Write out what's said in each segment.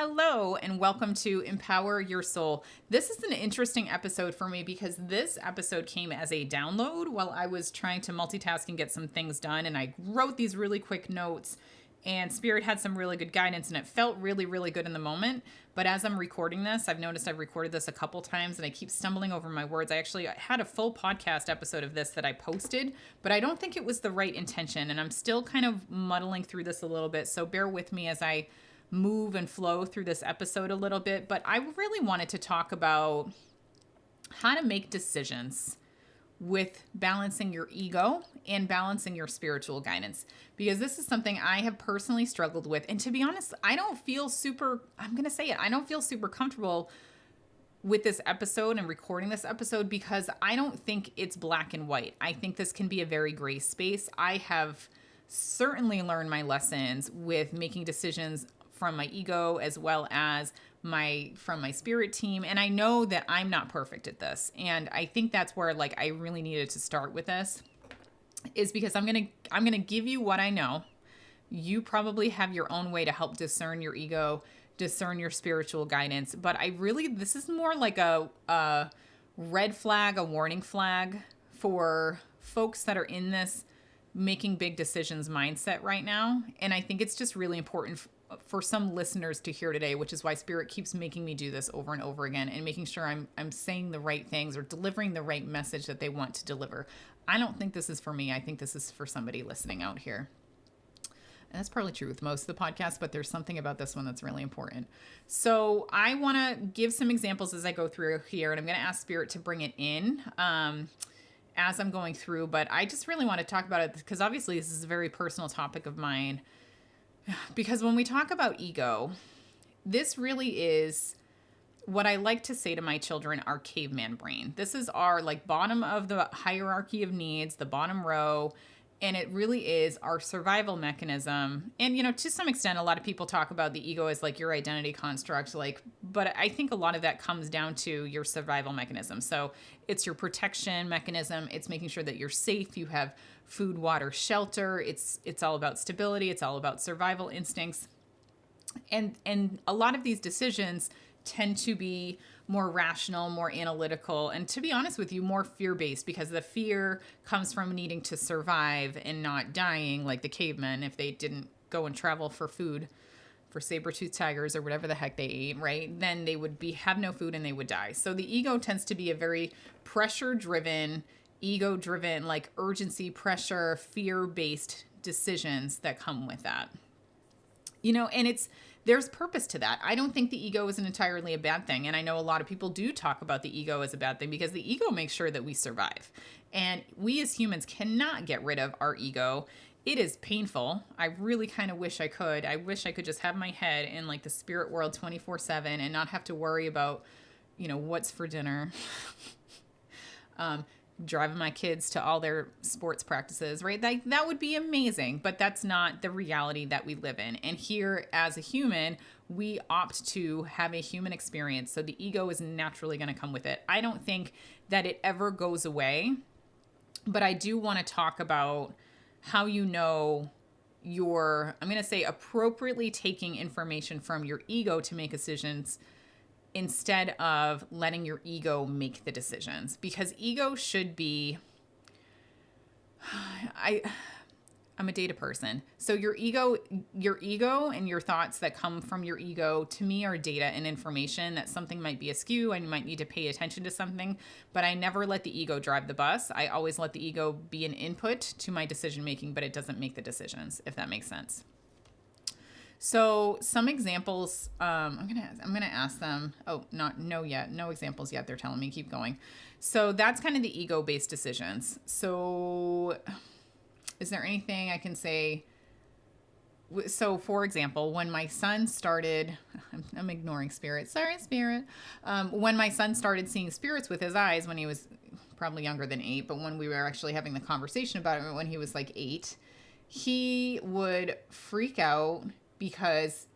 Hello, and welcome to Empower Your Soul. This is an interesting episode for me because this episode came as a download while I was trying to multitask and get some things done. And I wrote these really quick notes, and Spirit had some really good guidance, and it felt really, really good in the moment. But as I'm recording this, I've noticed I've recorded this a couple times and I keep stumbling over my words. I actually had a full podcast episode of this that I posted, but I don't think it was the right intention. And I'm still kind of muddling through this a little bit. So bear with me as I move and flow through this episode a little bit. But I really wanted to talk about how to make decisions with balancing your ego and balancing your spiritual guidance, because this is something I have personally struggled with. And to be honest, I'm going to say it, I don't feel super comfortable with this episode and recording this episode because I don't think it's black and white. I think this can be a very gray space. I have certainly learned my lessons with making decisions from my ego as well as from my spirit team. And I know that I'm not perfect at this. And I think that's where I really needed to start with this, is because I'm going to give you what I know. You probably have your own way to help discern your ego, discern your spiritual guidance. But this is more like a red flag, a warning flag for folks that are in this making big decisions mindset right now. And I think it's just really important for some listeners to hear today, which is why Spirit keeps making me do this over and over again and making sure I'm saying the right things or delivering the right message that they want to deliver. I don't think this is for me. I think this is for somebody listening out here. And that's probably true with most of the podcasts, but there's something about this one that's really important. So I want to give some examples as I go through here, and I'm going to ask Spirit to bring it in as I'm going through. But I just really want to talk about it because obviously this is a very personal topic of mine. Because when we talk about ego, this really is what I like to say to my children, our caveman brain. This is our bottom of the hierarchy of needs, the bottom row. And it really is our survival mechanism. And, to some extent, a lot of people talk about the ego as your identity construct, but I think a lot of that comes down to your survival mechanism. So it's your protection mechanism. It's making sure that you're safe. You have food, water, shelter. It's all about stability. It's all about survival instincts. And a lot of these decisions tend to be more rational, more analytical, and to be honest with you, more fear-based, because the fear comes from needing to survive and not dying like the cavemen if they didn't go and travel for food for saber-toothed tigers or whatever the heck they ate, right? Then they would have no food and they would die. So the ego tends to be a very pressure-driven, ego-driven, urgency, pressure, fear-based decisions that come with that. And there's purpose to that. I don't think the ego is entirely a bad thing. And I know a lot of people do talk about the ego as a bad thing because the ego makes sure that we survive. And we as humans cannot get rid of our ego. It is painful. I really kind of wish I could. I wish I could just have my head in the spirit world 24/7 and not have to worry about, what's for dinner. Driving my kids to all their sports practices, right? That would be amazing, but that's not the reality that we live in. And here, as a human, we opt to have a human experience. So the ego is naturally going to come with it. I don't think that it ever goes away, but I do want to talk about how you're, I'm going to say, appropriately taking information from your ego to make decisions instead of letting your ego make the decisions, because ego should be, I'm a data person. So your ego and your thoughts that come from your ego to me are data and information that something might be askew and you might need to pay attention to something, but I never let the ego drive the bus. I always let the ego be an input to my decision making, but it doesn't make the decisions, if that makes sense. So some examples, I'm gonna ask them. Oh, no examples yet. They're telling me keep going. So that's kind of the ego-based decisions. So is there anything I can say? So for example, when my son started, I'm ignoring Spirit. Sorry, Spirit. When my son started seeing spirits with his eyes when he was probably younger than 8, but when we were actually having the conversation about it when he was 8, he would freak out because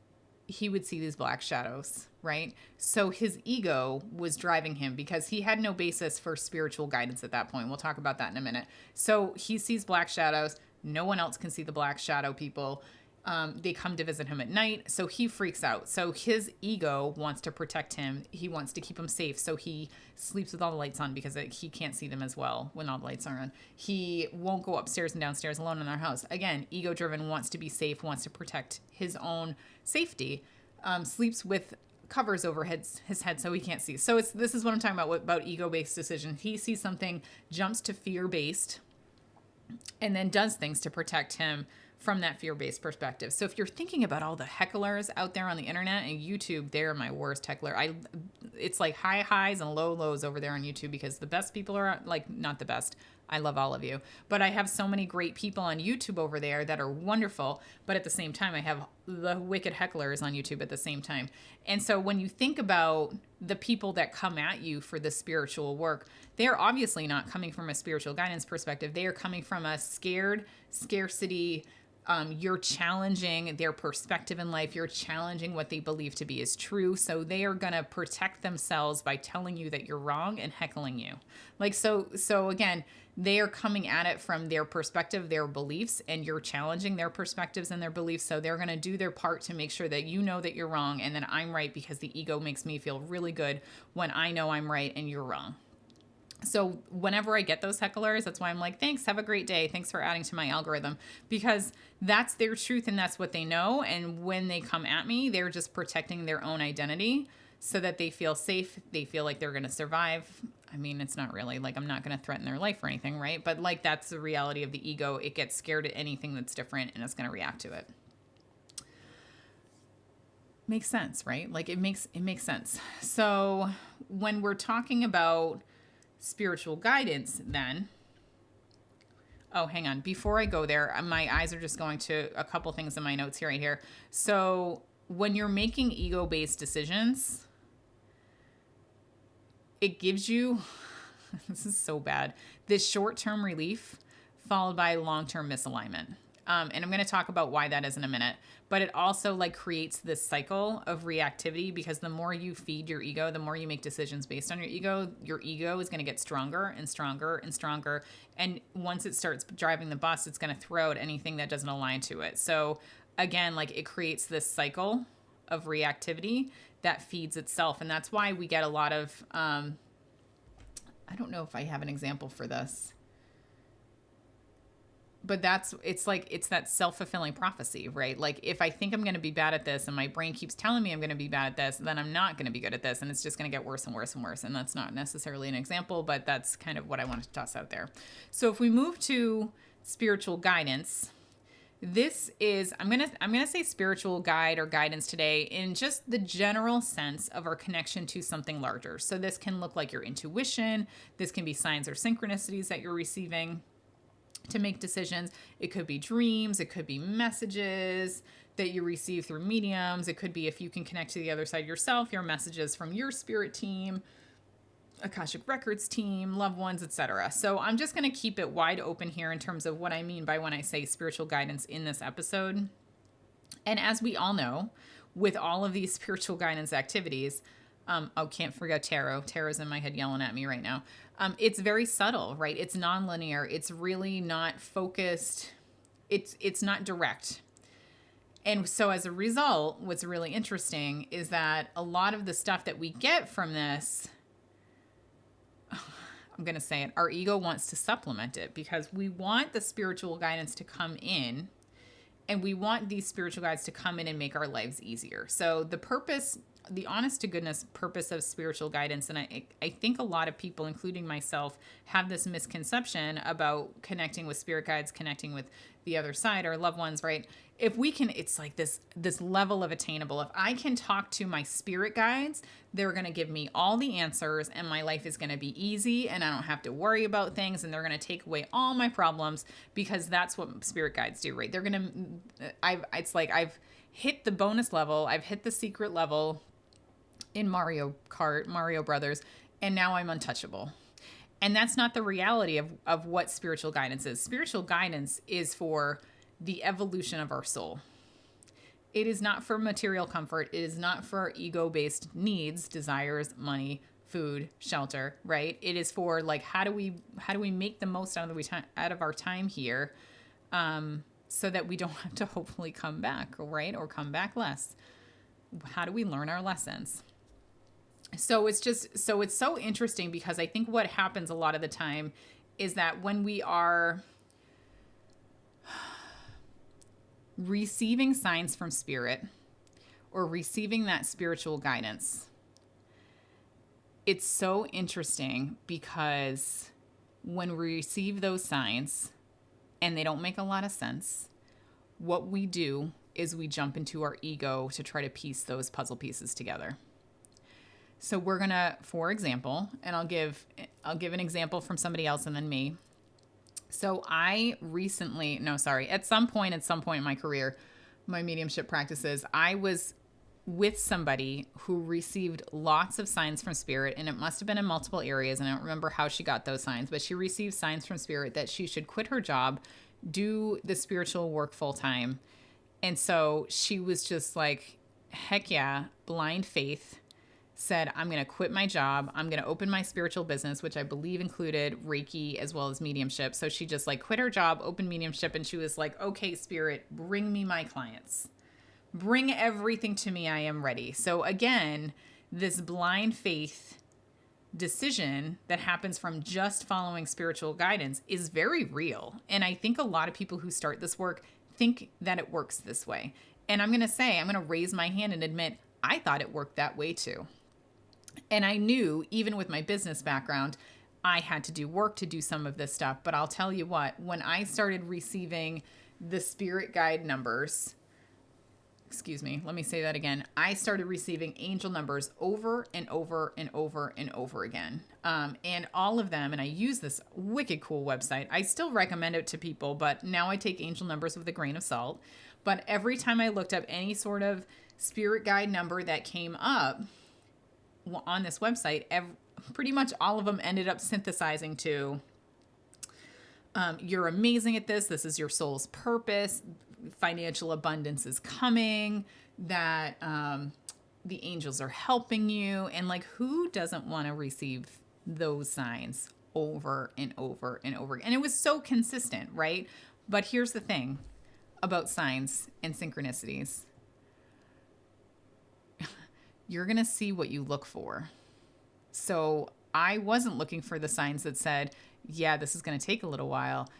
he would see these black shadows, right? So his ego was driving him because he had no basis for spiritual guidance at that point. We'll talk about that in a minute. So he sees black shadows. No one else can see the black shadow people. They come to visit him at night, so he freaks out. So his ego wants to protect him. He wants to keep him safe, so he sleeps with all the lights on because he can't see them as well when all the lights are on. He won't go upstairs and downstairs alone in our house. Again, ego-driven, wants to be safe, wants to protect his own safety. Sleeps with covers over his head so he can't see. So this is what I'm talking about ego-based decision. He sees something, jumps to fear-based, and then does things to protect him from that fear-based perspective. So if you're thinking about all the hecklers out there on the internet and YouTube, they're my worst heckler. It's like high highs and low lows over there on YouTube, because the best people are like, not the best. I love all of you, but I have so many great people on YouTube over there that are wonderful. But at the same time, I have the wicked hecklers on YouTube at the same time. And so when you think about the people that come at you for the spiritual work, they're obviously not coming from a spiritual guidance perspective. They are coming from a scarcity. You're challenging their perspective in life. You're challenging what they believe to be is true. So they are going to protect themselves by telling you that you're wrong and heckling you. So again, they are coming at it from their perspective, their beliefs, and you're challenging their perspectives and their beliefs. So they're going to do their part to make sure that you know that you're wrong and that I'm right, because the ego makes me feel really good when I know I'm right and you're wrong. So whenever I get those hecklers, that's why I'm like, thanks, have a great day. Thanks for adding to my algorithm, because that's their truth and that's what they know. And when they come at me, they're just protecting their own identity so that they feel safe. They feel like they're going to survive. I mean, it's not really like I'm not going to threaten their life or anything, right? But like, that's the reality of the ego. It gets scared at anything that's different and it's going to react to it. Makes sense, right? Like it makes sense. So when we're talking about spiritual guidance, then, oh, hang on. Before I go there, my eyes are just going to a couple things in my notes here, right here. So when you're making ego-based decisions, it gives you, this is so bad, this short-term relief followed by long-term misalignment. And I'm going to talk about why that is in a minute. But it also like creates this cycle of reactivity, because the more you feed your ego, the more you make decisions based on your ego is going to get stronger and stronger and stronger. And once it starts driving the bus, it's going to throw out anything that doesn't align to it. So again, like it creates this cycle of reactivity that feeds itself. And that's why we get a lot of, I don't know if I have an example for this, but it's that self-fulfilling prophecy, right? Like if I think I'm going to be bad at this and my brain keeps telling me I'm going to be bad at this, then I'm not going to be good at this. And it's just going to get worse and worse and worse. And that's not necessarily an example, but that's kind of what I wanted to toss out there. So if we move to spiritual guidance, this is, I'm going to say spiritual guide or guidance today in just the general sense of our connection to something larger. So this can look like your intuition. This can be signs or synchronicities that you're receiving to make decisions. It could be dreams. It could be messages that you receive through mediums. It could be, if you can connect to the other side yourself, your messages from your spirit team, Akashic Records team, loved ones, etc. So I'm just going to keep it wide open here in terms of what I mean by when I say spiritual guidance in this episode. And as we all know, with all of these spiritual guidance activities, can't forget tarot. Tarot's in my head yelling at me right now. It's very subtle, right? It's nonlinear. It's really not focused. It's not direct. And so as a result, what's really interesting is that a lot of the stuff that we get from this, I'm going to say it, our ego wants to supplement it, because we want the spiritual guidance to come in, and we want these spiritual guides to come in and make our lives easier. So the purpose, the honest to goodness purpose of spiritual guidance, and I think a lot of people, including myself, have this misconception about connecting with spirit guides, connecting with the other side, our loved ones, right? If we can, it's like this level of attainable. If I can talk to my spirit guides, they're going to give me all the answers, and my life is going to be easy, and I don't have to worry about things, and they're going to take away all my problems, because that's what spirit guides do, right? They're going to, it's like I've hit the bonus level, I've hit the secret level in Mario Kart, Mario Brothers, and now I'm untouchable. And that's not the reality of what spiritual guidance is. Spiritual guidance is for the evolution of our soul. It is not for material comfort. It is not for ego-based needs, desires, money, food, shelter, right? It is for like, how do we make the most out of our time here, so that we don't have to hopefully come back, right? Or come back less. How do we learn our lessons? So it's so interesting because I think what happens a lot of the time is that when we are receiving signs from spirit or receiving that spiritual guidance, it's so interesting because when we receive those signs and they don't make a lot of sense, what we do is we jump into our ego to try to piece those puzzle pieces together. So we're going to, for example, and I'll give an example from somebody else and then me. So at some point in my career, my mediumship practices, I was with somebody who received lots of signs from spirit, and it must have been in multiple areas, and I don't remember how she got those signs, but she received signs from spirit that she should quit her job, do the spiritual work full time. And so she was just like, heck yeah, blind faith, said, I'm going to quit my job. I'm going to open my spiritual business, which I believe included Reiki as well as mediumship. So she just like quit her job, opened mediumship, and she was like, okay, spirit, bring me my clients. Bring everything to me. I am ready. So again, this blind faith decision that happens from just following spiritual guidance is very real. And I think a lot of people who start this work think that it works this way. And I'm going to raise my hand and admit, I thought it worked that way too. And I knew, even with my business background, I had to do work to do some of this stuff. But I'll tell you what, when I started receiving the spirit guide numbers, let me say that again. I started receiving angel numbers over and over and over and over again. And all of them, and I use this wicked cool website. I still recommend it to people, but now I take angel numbers with a grain of salt. But every time I looked up any sort of spirit guide number that came up on this website, pretty much all of them ended up synthesizing to, you're amazing at this. This is your soul's purpose. Financial abundance is coming, that the angels are helping you. And like, who doesn't want to receive those signs over and over and over? And it was so consistent, right? But here's the thing about signs and synchronicities. You're going to see what you look for. So I wasn't looking for the signs that said, yeah, this is going to take a little while.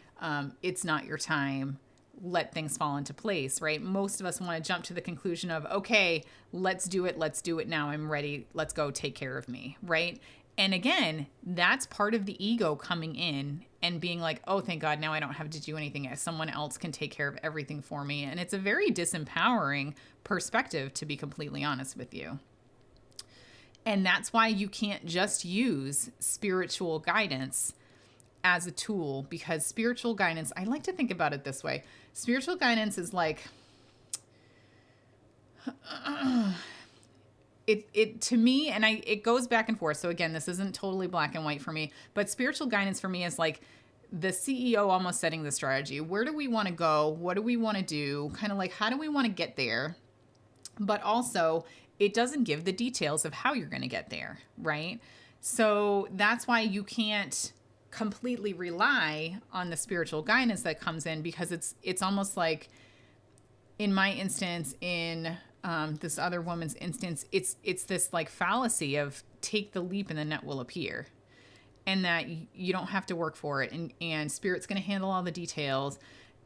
It's not your time. Let things fall into place, right? Most of us want to jump to the conclusion of, okay, let's do it. Let's do it now. I'm ready. Let's go take care of me, right? And again, that's part of the ego coming in and being like, oh, thank God, now I don't have to do anything. Someone else can take care of everything for me. And it's a very disempowering perspective, to be completely honest with you. And that's why you can't just use spiritual guidance as a tool, because spiritual guidance, I like to think about it this way. Spiritual guidance is like, it to me, and it goes back and forth. So again, this isn't totally black and white for me, but spiritual guidance for me is like the CEO almost setting the strategy. Where do we want to go? What do we want to do? Kind of like, how do we want to get there? But also, it doesn't give the details of how you're going to get there, right? So that's why you can't completely rely on the spiritual guidance that comes in, because it's almost like, in my instance, in this other woman's instance, it's this like fallacy of take the leap and the net will appear, and that you don't have to work for it, and spirit's going to handle all the details.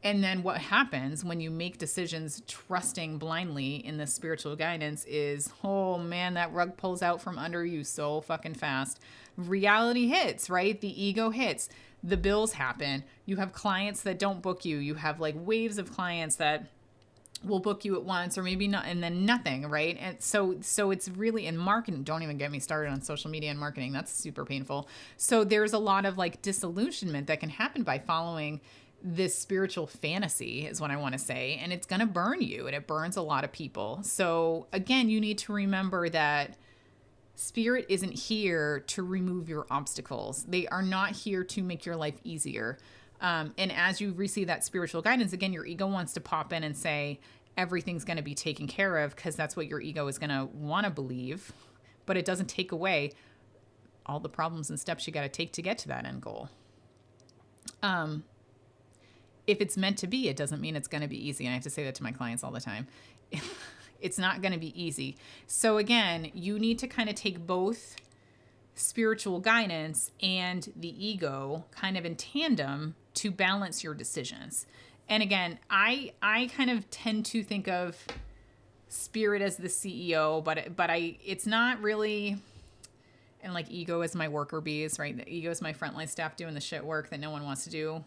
And then what happens when you make decisions trusting blindly in the spiritual guidance is, oh man, that rug pulls out from under you so fucking fast. Reality hits, right? The ego hits. The bills happen. You have clients that don't book you. You have like waves of clients that will book you at once or maybe not, and then nothing, right? And so it's really in marketing. Don't even get me started on social media and marketing. That's super painful. So there's a lot of like disillusionment that can happen by following this spiritual fantasy, is what I want to say. And it's going to burn you, and it burns a lot of people. So again, you need to remember that spirit isn't here to remove your obstacles. They are not here to make your life easier. And as you receive that spiritual guidance, again, your ego wants to pop in and say, everything's going to be taken care of, because that's what your ego is going to want to believe. But it doesn't take away all the problems and steps you got to take to get to that end goal. if it's meant to be, it doesn't mean it's going to be easy. And I have to say that to my clients all the time. It's not going to be easy. So again, you need to kind of take both spiritual guidance and the ego kind of in tandem to balance your decisions. And again, I kind of tend to think of spirit as the CEO, but it's not really, and like ego as my worker bees, right? The ego is my frontline staff doing the shit work that no one wants to do.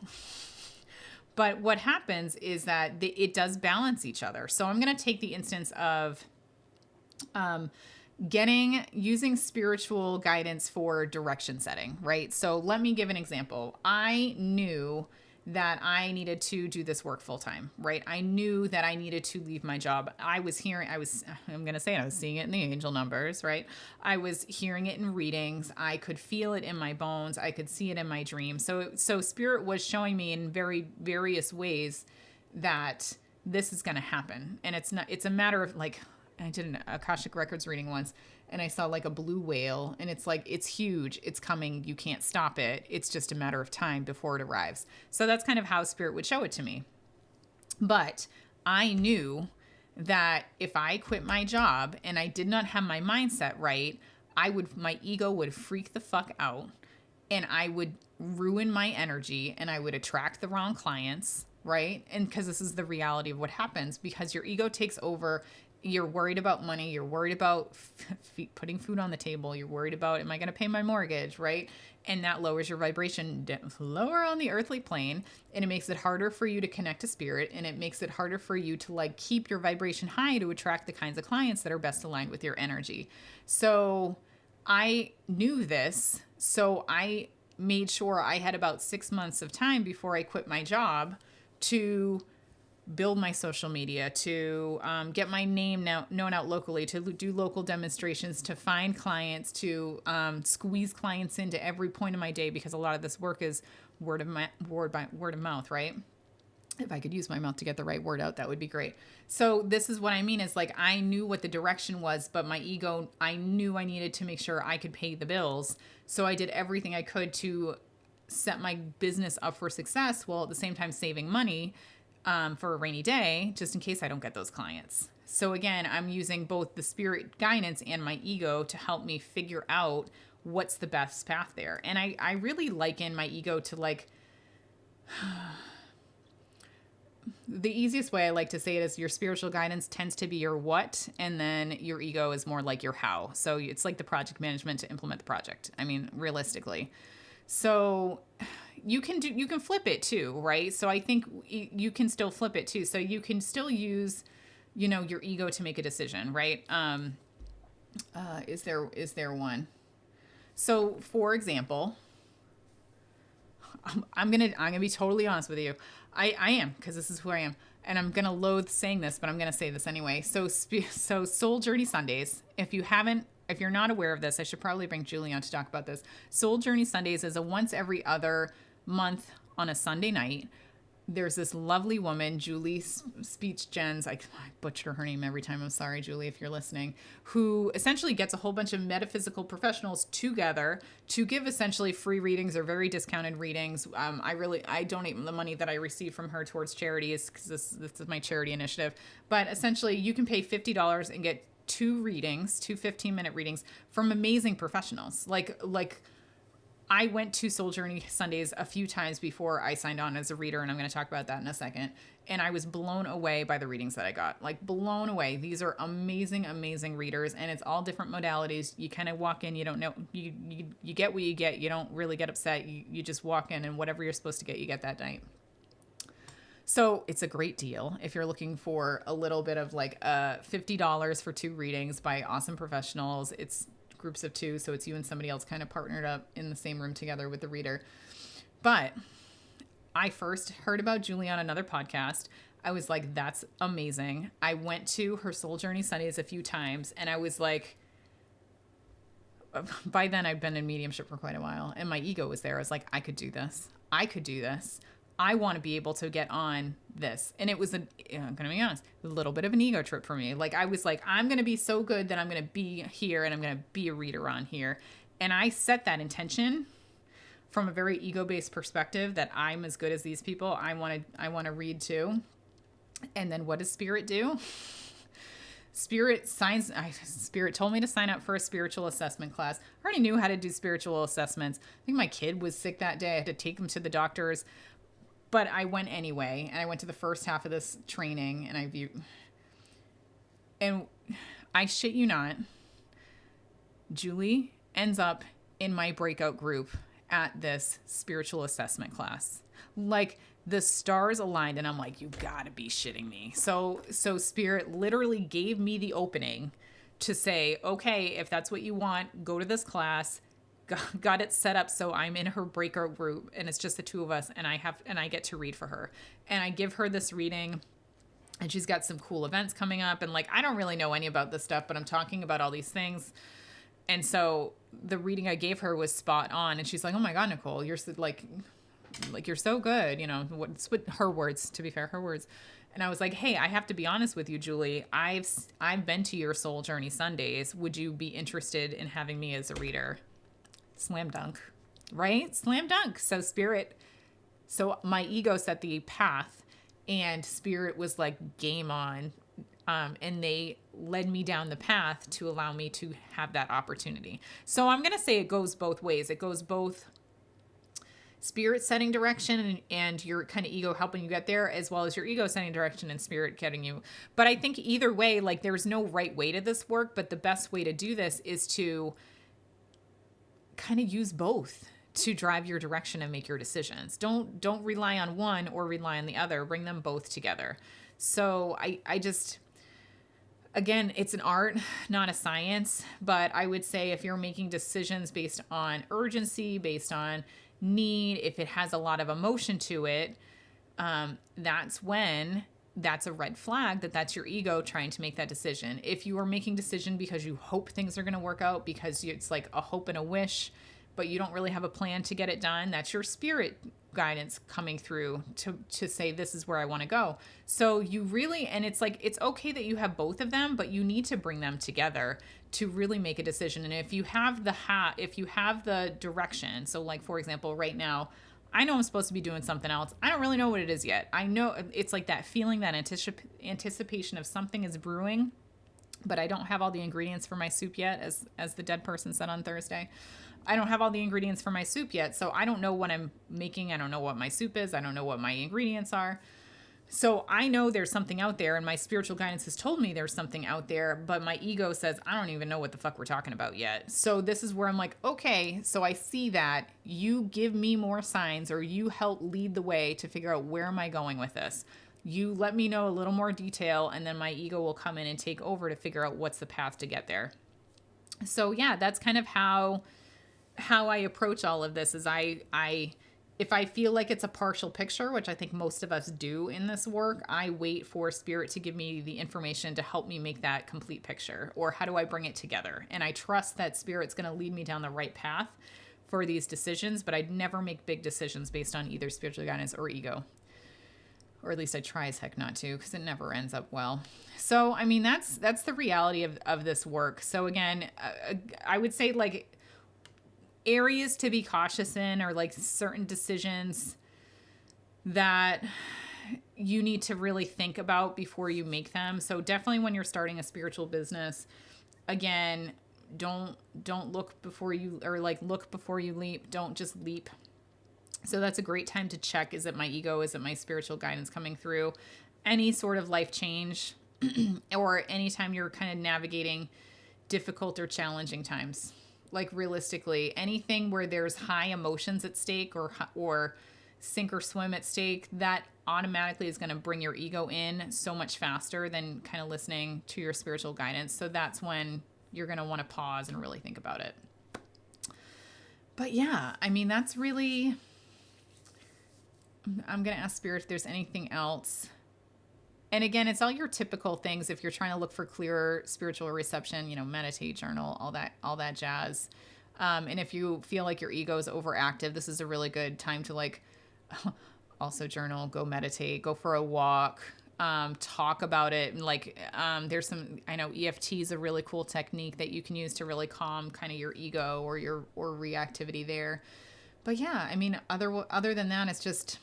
But what happens is that it does balance each other. So I'm going to take the instance of using spiritual guidance for direction setting, right? So let me give an example. I knew that I needed to do this work full time, right? I knew that I needed to leave my job. I'm going to say it, I was seeing it in the angel numbers, right? I was hearing it in readings. I could feel it in my bones. I could see it in my dreams. So spirit was showing me in very various ways that this is going to happen. And it's a matter of like, I did an Akashic Records reading once, and I saw like a blue whale, and it's like, it's huge. It's coming. You can't stop it. It's just a matter of time before it arrives. So that's kind of how spirit would show it to me. But I knew that if I quit my job and I did not have my mindset right, my ego would freak the fuck out, and I would ruin my energy, and I would attract the wrong clients, right? And because this is the reality of what happens, because your ego takes over. You're worried about money. You're worried about putting food on the table. You're worried about, am I going to pay my mortgage, right? And that lowers your vibration lower on the earthly plane. And it makes it harder for you to connect to spirit. And it makes it harder for you to like keep your vibration high to attract the kinds of clients that are best aligned with your energy. So I knew this. So I made sure I had about 6 months of time before I quit my job to build my social media, to get my name known out locally, to do local demonstrations, to find clients, to squeeze clients into every point of my day, because a lot of this work is word of mouth, right? If I could use my mouth to get the right word out, that would be great. So this is what I mean is like, I knew what the direction was, but my ego, I knew I needed to make sure I could pay the bills. So I did everything I could to set my business up for success while at the same time saving money for a rainy day, just in case I don't get those clients. So again, I'm using both the spirit guidance and my ego to help me figure out what's the best path there. And I really liken my ego to like, the easiest way I like to say it is your spiritual guidance tends to be your what, and then your ego is more like your how. So it's like the project management to implement the project. I mean, realistically. So you can flip it too, right? So I think you can still flip it too. So you can still use, your ego to make a decision, right? Is there one? So for example, I'm gonna be totally honest with you. I am, because this is who I am, and I'm gonna loathe saying this, but I'm gonna say this anyway. So Soul Journey Sundays. If you're not aware of this, I should probably bring Julie on to talk about this. Soul Journey Sundays is a once every other month on a Sunday night. There's this lovely woman, Julie Speech Gens, I butcher her name every time, I'm sorry, Julie, if you're listening, who essentially gets a whole bunch of metaphysical professionals together to give essentially free readings or very discounted readings. I donate the money that I receive from her towards charities, because this is my charity initiative. But essentially, you can pay $50 and get two 15-minute readings from amazing professionals. Like I went to Soul Journey Sundays a few times before I signed on as a reader, and I'm going to talk about that in a second. And I was blown away by the readings that I got. Like, blown away. These are amazing, amazing readers, and it's all different modalities. You kind of walk in, you don't know, you get what you get. You don't really get upset. You just walk in, and whatever you're supposed to get, you get that night. So it's a great deal if you're looking for a little bit of like $50 for two readings by awesome professionals. It's groups of two, so it's you and somebody else kind of partnered up in the same room together with the reader. But I first heard about Julie on another podcast. I was like, that's amazing. I went to her Soul Journey Sundays a few times, and I was like, by then I'd been in mediumship for quite a while, and my ego was there. I was like, I could do this. I want to be able to get on this. And it was, I'm going to be honest, a little bit of an ego trip for me. Like, I was like, I'm going to be so good that I'm going to be here, and I'm going to be a reader on here. And I set that intention from a very ego-based perspective that I'm as good as these people. I want to read too. And then what does Spirit do? Spirit told me to sign up for a spiritual assessment class. I already knew how to do spiritual assessments. I think my kid was sick that day. I had to take him to the doctors, but I went anyway. And I went to the first half of this training, and I shit you not, Julie ends up in my breakout group at this spiritual assessment class. Like, the stars aligned, and I'm like, you gotta be shitting me. So Spirit literally gave me the opening to say, okay, if that's what you want, go to this class. Got it set up so I'm in her breakout group, and it's just the two of us, and I get to read for her, and I give her this reading. And she's got some cool events coming up, and like, I don't really know any about this stuff, but I'm talking about all these things. And so the reading I gave her was spot on, and she's like, oh my God, Nicole, you're like you're so good, you know, what's with her words, to be fair, her words. And I was like, hey, I have to be honest with you, Julie. I've been to your Soul Journey Sundays. Would you be interested in having me as a reader? Slam dunk, right? Slam dunk. So my ego set the path, and Spirit was like, game on. And they led me down the path to allow me to have that opportunity. So I'm going to say it goes both ways. It goes both Spirit setting direction and your kind of ego helping you get there, as well as your ego setting direction and Spirit getting you. But I think either way, like, there's no right way to this work, but the best way to do this is to kind of use both to drive your direction and make your decisions. Don't rely on one or rely on the other. Bring them both together. So I just, again, it's an art, not a science, but I would say if you're making decisions based on urgency, based on need, if it has a lot of emotion to it, that's a red flag that's your ego trying to make that decision. If you are making decision because you hope things are going to work out, because it's like a hope and a wish, but you don't really have a plan to get it done, that's your Spirit guidance coming through to say, this is where I want to go. So you really, and it's like, it's okay that you have both of them, but you need to bring them together to really make a decision. And if you have the direction, so like, for example, right now, I know I'm supposed to be doing something else. I don't really know what it is yet. I know it's like that feeling, that anticipation of something is brewing, but I don't have all the ingredients for my soup yet, as the dead person said on Thursday. I don't have all the ingredients for my soup yet, so I don't know what I'm making. I don't know what my soup is. I don't know what my ingredients are. So I know there's something out there, and my spiritual guidance has told me there's something out there, but my ego says, I don't even know what the fuck we're talking about yet. So this is where I'm like, okay, so I see that. You give me more signs, or you help lead the way to figure out, where am I going with this? You let me know a little more detail, and then my ego will come in and take over to figure out what's the path to get there. So yeah, that's kind of how I approach all of this. Is if I feel like it's a partial picture, which I think most of us do in this work, I wait for Spirit to give me the information to help me make that complete picture, or how do I bring it together? And I trust that Spirit's going to lead me down the right path for these decisions, but I'd never make big decisions based on either spiritual guidance or ego. Or at least I try as heck not to, because it never ends up well. So, I mean, that's the reality of this work. So again, I would say, like, areas to be cautious in are like certain decisions that you need to really think about before you make them. So definitely when you're starting a spiritual business, again, don't look before you, or like, look before you leap. Don't just leap. So that's a great time to check. Is it my ego? Is it my spiritual guidance coming through? Any sort of life change or anytime you're kind of navigating difficult or challenging times. Like, realistically, anything where there's high emotions at stake, or sink or swim at stake, that automatically is going to bring your ego in so much faster than kind of listening to your spiritual guidance. So that's when you're going to want to pause and really think about it. But yeah, I mean, that's really, I'm going to ask Spirit if there's anything else. And again, it's all your typical things. If you're trying to look for clearer spiritual reception, meditate, journal, all that jazz. And if you feel like your ego is overactive, this is a really good time to, like, also journal, go meditate, go for a walk, talk about it. And like, there's I know EFT is a really cool technique that you can use to really calm kind of your ego or reactivity there. But yeah, I mean, other than that, it's just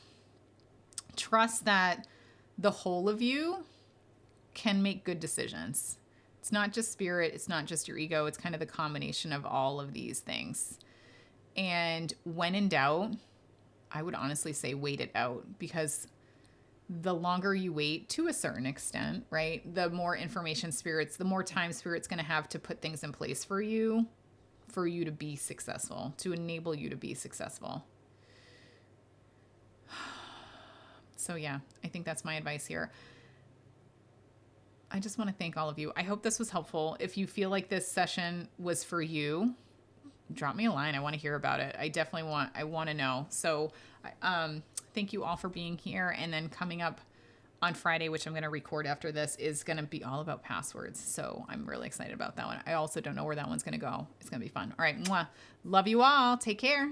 trust that the whole of you can make good decisions. It's not just spirit, it's not just your ego, it's kind of the combination of all of these things. And when in doubt, I would honestly say wait it out, because the longer you wait, to a certain extent, right, the more information spirits, the more time spirit's going to have to put things in place for you to be successful, to enable you to be successful. So yeah, I think that's my advice here. I just want to thank all of you. I hope this was helpful. If you feel like this session was for you, drop me a line. I want to hear about it. I want to know. So thank you all for being here. And then coming up on Friday, which I'm going to record after this, is going to be all about passwords. So I'm really excited about that one. I also don't know where that one's going to go. It's going to be fun. All right. Mwah. Love you all. Take care.